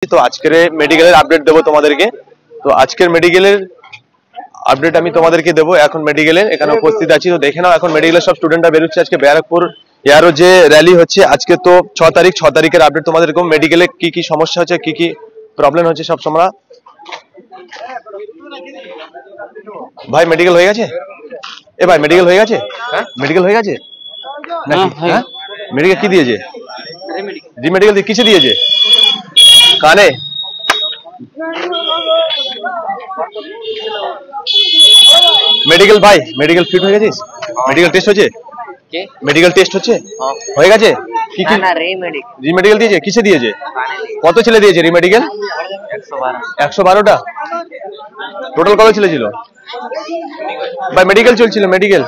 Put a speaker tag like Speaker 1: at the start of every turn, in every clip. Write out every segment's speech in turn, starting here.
Speaker 1: তো আজকের মেডিকেলের আপডেট দেবো তোমাদেরকে। তো আজকের মেডিকেলের আপডেট আমি তোমাদেরকে দেবো। এখন মেডিকেলে এখানে উপস্থিত আছি, তো দেখে নাও এখন মেডিকেলের সব স্টুডেন্টরা বেরোচ্ছে। আজকে ব্যারাকপুর এয়ারও যে র্যালি হচ্ছে আজকে, তো 6 তারিখের আপডেট তোমাদেরকে। মেডিকেলে কি কি সমস্যা হচ্ছে, কি কি প্রবলেম হচ্ছে সব তোমরা। ভাই মেডিকেল হয়ে গেছে? এ ভাই মেডিকেল হয়ে গেছে? হ্যাঁ মেডিকেল হয়ে গেছে নাকি? হ্যাঁ মেডিকেল কি দিয়েছে? রিমেডিকেল দিয়ে কিসে দিয়েছে? কানে? মেডিকেল ভাই মেডিকেল ফিট হয়ে গেছিস? মেডিকেল টেস্ট হচ্ছে? মেডিকেল টেস্ট হচ্ছে? হয়ে গেছে? কি কি রিমেডিকেল দিয়েছে? কিসে দিয়েছে? কত ছেলে দিয়েছে রিমেডিকেল? 112টা। টোটাল কত ছেলে ছিল ভাই? মেডিকেল চলছিল, মেডিকেল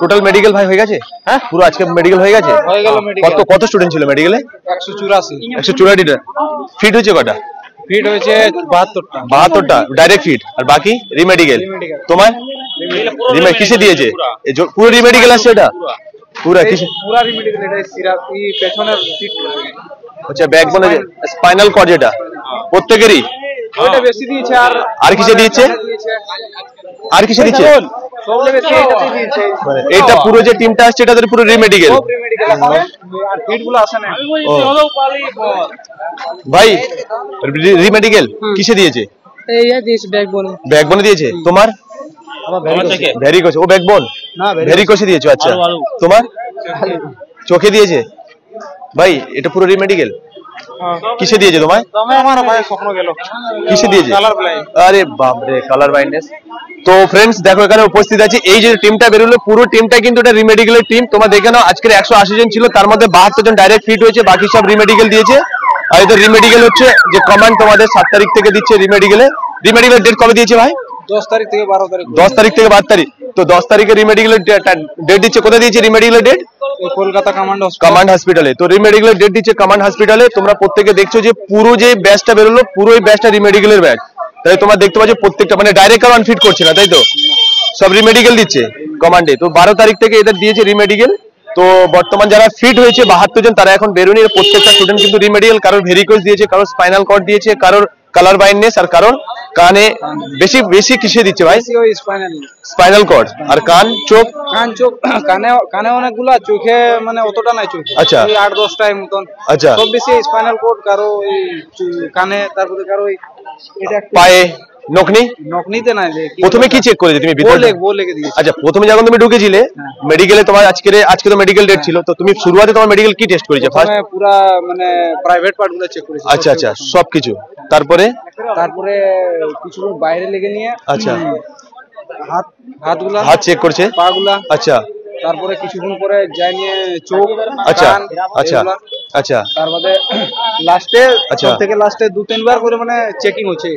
Speaker 1: টোটাল মেডিকেল ভাই হয়ে গেছে? হ্যাঁ পুরো আজকে মেডিকেল হয়ে গেছে? কত কত স্টুডেন্ট ছিল মেডিকেলে? 184টা। ফিট হয়েছে কটা?
Speaker 2: ফিট হয়েছে
Speaker 1: 72টা ডাইরেক্ট ফিট, আর বাকি রিমেডিকেল। তোমার কিসে দিয়েছে? পুরো রিমেডিকেল আসছে এটা? পুরো কিসে?
Speaker 2: পুরো রিমেডিকেল। এটা সিরাপ কি পেছনের ফিট।
Speaker 1: আচ্ছা ব্যাকবোনে স্পাইনাল কর্ড যেটা প্রত্যেকেরই?
Speaker 2: ওটা বেশি দিয়েছে।
Speaker 1: আর কিসে দিয়েছে? আর কিসে দিয়েছে?
Speaker 2: সবলে বেশি এটাতে দিয়েছে।
Speaker 1: এটা পুরো যে টিমটা আসছে এটা পুরো রিমেডিকেল।
Speaker 2: সব রিমেডিকেল আছে, আর ফিটগুলো আসে না।
Speaker 1: ভাই রিমেডিকেল কিসে দিয়েছে?
Speaker 2: এই দিয়েছে ব্যাকবোনে।
Speaker 1: ব্যাকবোনে দিয়েছে। তোমার? ভেরিকোস। ও ব্যাকবোন
Speaker 2: না
Speaker 1: ভেরিকোসে দিয়েছো। আচ্ছা তোমার? চোখে দিয়েছে। ভাই এটা পুরো রিমেডিকেল। কিসে দিয়েছে তোমায়?
Speaker 2: আমার ভাই স্বপ্ন গেল।
Speaker 1: কিসে দিয়েছে?
Speaker 2: Colour blind.
Speaker 1: আরে বাপ রে, কালার ব্লাইন্ডনেস। তো ফ্রেন্ডস দেখো এখানে উপস্থিত আছে এই যে টিমটা বেরোলো, পুরো টিমটা কিন্তু এটা রিমেডিকেলের টিম। তোমরা দেখে নাও আজকের 180 জন ছিল, তার মধ্যে 72 জন ডাইরেক্ট ফিট হয়েছে, বাকি সব রিমেডিকেল দিয়েছে। আর এদের রিমেডিকেল হচ্ছে যে কমান্ড তোমাদের 7 তারিখ থেকে দিচ্ছে রিমেডিকেলে। রিমেডিকেলের ডেট কবে দিয়েছে ভাই?
Speaker 2: 10 তারিখ থেকে 12 তারিখ।
Speaker 1: 10 তারিখ থেকে 12 তারিখ। তো 10 তারিখে রিমেডিকেলের ডেট দিচ্ছে। কোথায় দিয়েছে রিমেডিকেলের ডেট?
Speaker 2: কলকাতা
Speaker 1: কমান্ড হসপিটালে। তো রিমেডিকেলের ডেট দিচ্ছে কমান্ড হসপিটালে। তোমরা প্রত্যেকে দেখছো যে পুরো যে ব্যাচটা বেরোলো, পুরো এই ব্যাচটা রিমেডিকেলের ব্যাচ। তাই তোমরা দেখতে পাচ্ছ প্রত্যেকটা মানে ডাইরেক্ট কারণ ফিট করছে না, তাই তো সব রিমেডিকেল দিচ্ছে কমান্ডে। তো 12 তারিখ থেকে এদের দিয়েছে রিমেডিকেল। তো বর্তমান যারা ফিট হয়েছে 72 জন, তারা এখন বেরোনি। প্রত্যেকটা স্টুডেন্ট কিন্তু রিমেডিকেল। কারোর ভেরিকোস দিয়েছে, কারোর স্পাইনাল কর্ড দিয়েছে, কারোর কালার ব্লাইন্ডনেস, আর কারোর কানে। বেশি বেশি কিসে দিচ্ছে ভাই? Spinal cord. আর কান চোখ?
Speaker 2: কানে অনেকগুলা, চোখে মানে অতটা নাই চোখে।
Speaker 1: আচ্ছা
Speaker 2: 8-10টার মতন।
Speaker 1: আচ্ছা
Speaker 2: সব বেশি স্পাইনাল কর্ড, কারো কানে, তারপরে কারো এটা
Speaker 1: পায়ে
Speaker 2: নকনিতে নাই।
Speaker 1: প্রথমে কি চেক করেছে তুমি?
Speaker 2: বলেকে দিয়েছে।
Speaker 1: আচ্ছা প্রথমে যখন তুমি ঢুকেছিলে মেডিকেলে, তোমার আজকে তো মেডিকেল ডেট ছিল, তো তুমি শুরুতে তোমার মেডিকেল কি টেস্ট করেছে? ফার্স্ট
Speaker 2: পুরা মানে প্রাইভেট পার্ট গুলো চেক করেছে।
Speaker 1: আচ্ছা আচ্ছা সবকিছু। তারপরে
Speaker 2: কিছু বাইরে লেগে নিয়ে
Speaker 1: আচ্ছা
Speaker 2: হাতগুলা
Speaker 1: হাত চেক করছে,
Speaker 2: পাগুলা।
Speaker 1: আচ্ছা
Speaker 2: তারপরে কিছুক্ষণ পরে যাই নিয়ে চোখ।
Speaker 1: আচ্ছা আচ্ছা আচ্ছা
Speaker 2: তারপরে লাস্টে থেকে লাস্টে 2-3 বার করে মানে চেকিং হচ্ছে।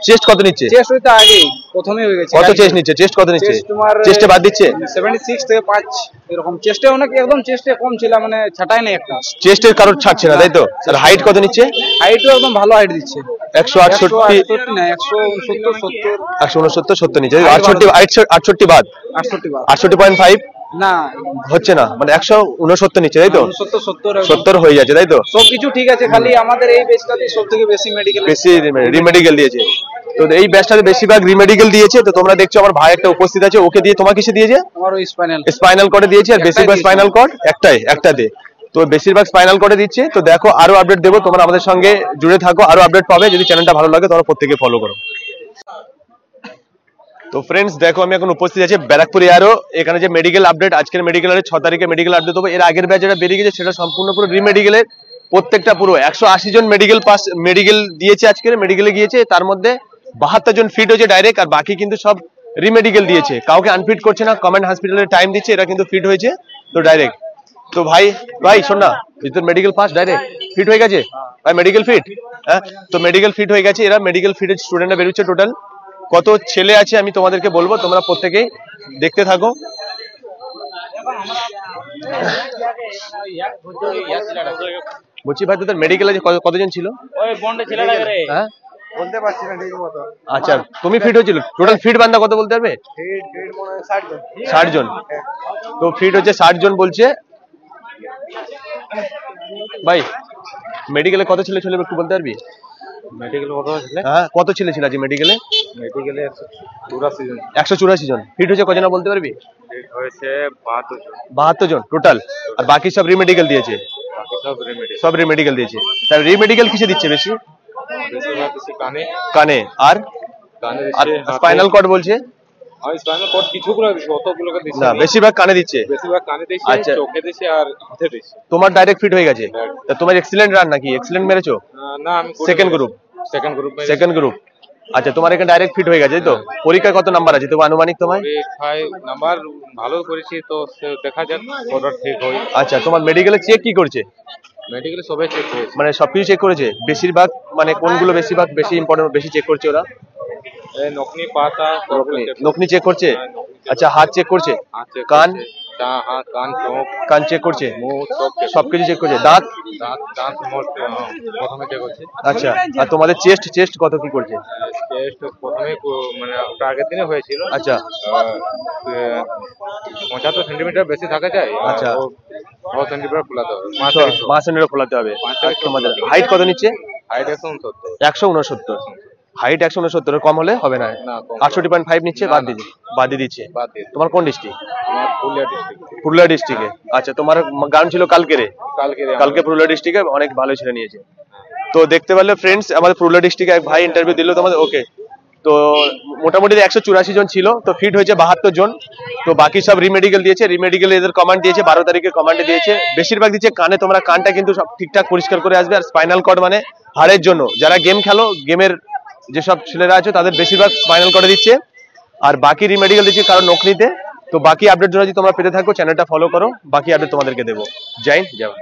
Speaker 1: চেস্ট কত নিচ্ছে?
Speaker 2: চেস্ট হইতে আগে প্রথমে হয়ে গেছে।
Speaker 1: কত চেস্ট নিচ্ছে? চেস্ট কত নিচ্ছে?
Speaker 2: তোমার
Speaker 1: চেস্টে বাদ দিচ্ছে
Speaker 2: 76 থেকে 5 এরকম। চেস্টে অনেক একদম চেস্টে কম ছিল, মানে ছাটাই নাই একটা।
Speaker 1: চেস্টের কারোর ছাড়ছে না, তাই তো? আর হাইট কত নিচ্ছে?
Speaker 2: হাইটও একদম ভালো হাইট দিচ্ছে।
Speaker 1: 168
Speaker 2: না 169
Speaker 1: 169 নিচ্ছে। 68 বাদ 68.5
Speaker 2: না
Speaker 1: হচ্ছে না, মানে 169 নিচ্ছে, তাই তো? 70 হয়ে যাচ্ছে, তাই তো?
Speaker 2: সবকিছু ঠিক আছে, খালি আমাদের এই ব্যাচটাতে সবথেকে বেশি
Speaker 1: রিমেডিকেল দিয়েছে। তো এই ব্যাচটাতে বেশিরভাগ রিমেডিকেল দিয়েছে। তো তোমরা দেখছো আমার ভাই একটা উপস্থিত আছে, ওকে দিয়ে তোমার কিসে দিয়েছে?
Speaker 2: আমার ওই
Speaker 1: স্পাইনাল কর্ডে দিয়েছে। আর বেশিরভাগ স্পাইনাল কর্ড একটাতে। তো বেশিরভাগ স্পাইনাল কর্ডে দিচ্ছে। তো দেখো আরো আপডেট দেবো, তোমরা আমাদের সঙ্গে জুড়ে থাকো, আরো আপডেট পাবে। যদি চ্যানেলটা ভালো লাগে তোমরা প্রত্যেকে ফলো করো। তো ফ্রেন্ডস দেখো আমি এখন উপস্থিত আছি ব্যারাকপুর এয়ারও। এখানে যে মেডিকেল আপডেট, আজকের মেডিকেলের 6 তারিখে মেডিকেল আপডেট দেবো। এর আগের ব্যাচ যেটা বেরিয়ে গেছে সেটা সম্পূর্ণ পুরো রিমেডিকেলের। প্রত্যেকটা পুরো 180 জন মেডিকেল দিয়েছে, আজকের মেডিকেলে গিয়েছে। তার মধ্যে 72 জন ফিট হয়েছে ডাইরেক্ট, আর বাকি কিন্তু সব রিমেডিকেল দিয়েছে, কাউকে আনফিট করছে না। কমেন্ট হসপিটালের টাইম দিচ্ছে, এরা কিন্তু ফিট হয়েছে তো ডাইরেক্ট। তো ভাই শোন না, তোর মেডিকেল পাস ডাইরেক্ট ফিট হয়ে গেছে ভাই? Medical fit? হ্যাঁ তো মেডিকেল ফিট হয়ে গেছে। এরা মেডিকেল ফিটের স্টুডেন্টরা বেরোচ্ছে। টোটাল কত ছেলে আছে আমি তোমাদেরকে বলবো, তোমরা প্রত্যেকেই দেখতে থাকো। বলছি ভাই তোদের মেডিকেলে কতজন ছিল? হ্যাঁ
Speaker 2: বলতে পারছি না ঠিক মতো।
Speaker 1: আচ্ছা তুমি ফিট হয়েছিল? টোটাল ফিট বান্দা কত বলতে পারবে?
Speaker 2: 60 জন।
Speaker 1: তো ফিট হচ্ছে 60 জন বলছে। ভাই মেডিকেলে কত ছেলে ছিল একটু বলতে পারবি?
Speaker 2: মেডিকেল কত ছিল?
Speaker 1: হ্যাঁ কত ছেলে ছিল আজ মেডিকেলে?
Speaker 2: মেডিকেলে 184 জন।
Speaker 1: 184 জন। ফিট হয়েছে কজন বলতে পারবি?
Speaker 2: ফিট হয়েছে 72 জন।
Speaker 1: 72 জন টোটাল। আর বাকি সব রিমেডিকেল দিয়েছে?
Speaker 2: বাকি সব রেমেডি।
Speaker 1: সব রিমেডিকেল দিয়েছে। তাই রিমেডিকেল কিসে দিচ্ছে বেশি?
Speaker 2: বেশিরভাগ কিছু কানে।
Speaker 1: কানে আর
Speaker 2: কানে
Speaker 1: আর
Speaker 2: দিচ্ছে।
Speaker 1: স্পাইনাল কর্ড বলছে?
Speaker 2: আর স্পাইনাল কর্ড কিছুগুলো দিচ্ছে, অতগুলোকে দিচ্ছে
Speaker 1: না বেশিরভাগ কানে দিচ্ছে।
Speaker 2: বেশিরভাগ কানে দিচ্ছে,
Speaker 1: আচ্ছা।
Speaker 2: চোখে দিচ্ছে আর হাতে দিচ্ছে।
Speaker 1: তোমার ডাইরেক্ট ফিট হয়ে গেছে? তা তোমার এক্সিলেন্ট রান নাকি? এক্সিলেন্ট মেরেছো?
Speaker 2: না আমি
Speaker 1: second group.
Speaker 2: Second group.
Speaker 1: Second group. আচ্ছা তোমার এখানে ডাইরেক্ট ফিট হয়ে গেছে তাই তো? পরীক্ষায় কত নাম্বার আছে তোমার আনুমানিক? তোমার
Speaker 2: পরীক্ষায় নাম্বার ভালো করেছি, তো দেখা যাক কতটা ঠিক হয়।
Speaker 1: আচ্ছা তোমার মেডিকেলে চেক কি করছে?
Speaker 2: মেডিকেলে সবাই চেক করেছে।
Speaker 1: মানে সবকিছু চেক করেছে? বেশিরভাগ মানে কোনগুলো বেশিরভাগ বেশি ইম্পর্টেন্ট বেশি চেক করছে ওরা?
Speaker 2: এই নকনি পাতা
Speaker 1: নকনি চেক করছে। আচ্ছা হাত চেক করছে? কান?
Speaker 2: হাত কান চোখ
Speaker 1: কান চেক করছে?
Speaker 2: মুখ
Speaker 1: সবকিছু চেক করছে। দাঁত?
Speaker 2: দাঁত দাঁত প্রথমে চেক করছে।
Speaker 1: আচ্ছা আর তোমাদের চেস্ট চেস্ট কত কি করছে?
Speaker 2: টেস্ট প্রথমে মানে আগের দিনে হয়েছিল।
Speaker 1: আচ্ছা
Speaker 2: 75 সেন্টিমিটার বেশি থাকা যায়।
Speaker 1: আচ্ছা
Speaker 2: 6 সেন্টিমিটার খোলাতে হবে।
Speaker 1: 5 সেন্টিমিটার খোলাতে হবে। তোমাদের হাইট কত নিচ্ছে?
Speaker 2: হাইট 169।
Speaker 1: 169। হাইট 169 কম হলে হবে না? 68.5 নিচ্ছে। বাদ দিয়ে দিচ্ছে। তোমার কোন ডিস্ট্রিক্ট?
Speaker 2: আমার পুরুলিয়া ডিস্ট্রিক্ট।
Speaker 1: পুরুলিয়া ডিস্ট্রিক্টে। আচ্ছা তোমার গান ছিল কালকে পুরুলিয়া ডিস্ট্রিক্টে অনেক ভালো ছেলে নিয়েছে। তো দেখতে পারলে ফ্রেন্ডস আমাদের পুরুলিয়া ডিস্ট্রিক্টে এক ভাই ইন্টারভিউ দিল তোমাদের। ওকে তো মোটামুটি 184 জন ছিল, তো ফিট হয়েছে 72 জন। তো বাকি সব রিমেডিকেল দিয়েছে। রিমেডিকেল এদের কমান্ড দিয়েছে 12 তারিখে কমান্ডে দিয়েছে। বেশিরভাগ দিচ্ছে কানে। তোমরা কানটা কিন্তু সব ঠিকঠাক পরিষ্কার করে আসবে। আর স্পাইনাল কর্ড মানে হাড়ের জন্য যারা গেম খেলো, গেমের যেসব ছেলেরা আছে তাদের বেশিরভাগ স্পাইনাল কর্ডে দিচ্ছে। আর বাকি রিমেডিকেল দিচ্ছে কারণ নকনিতে। তো বাকি আপডেট যদি তোমরা পেতে থাকো চ্যানেলটা ফলো করো, বাকি আপডেট তোমাদেরকে দেবো। জয় হিন্দ, জয় ভারত।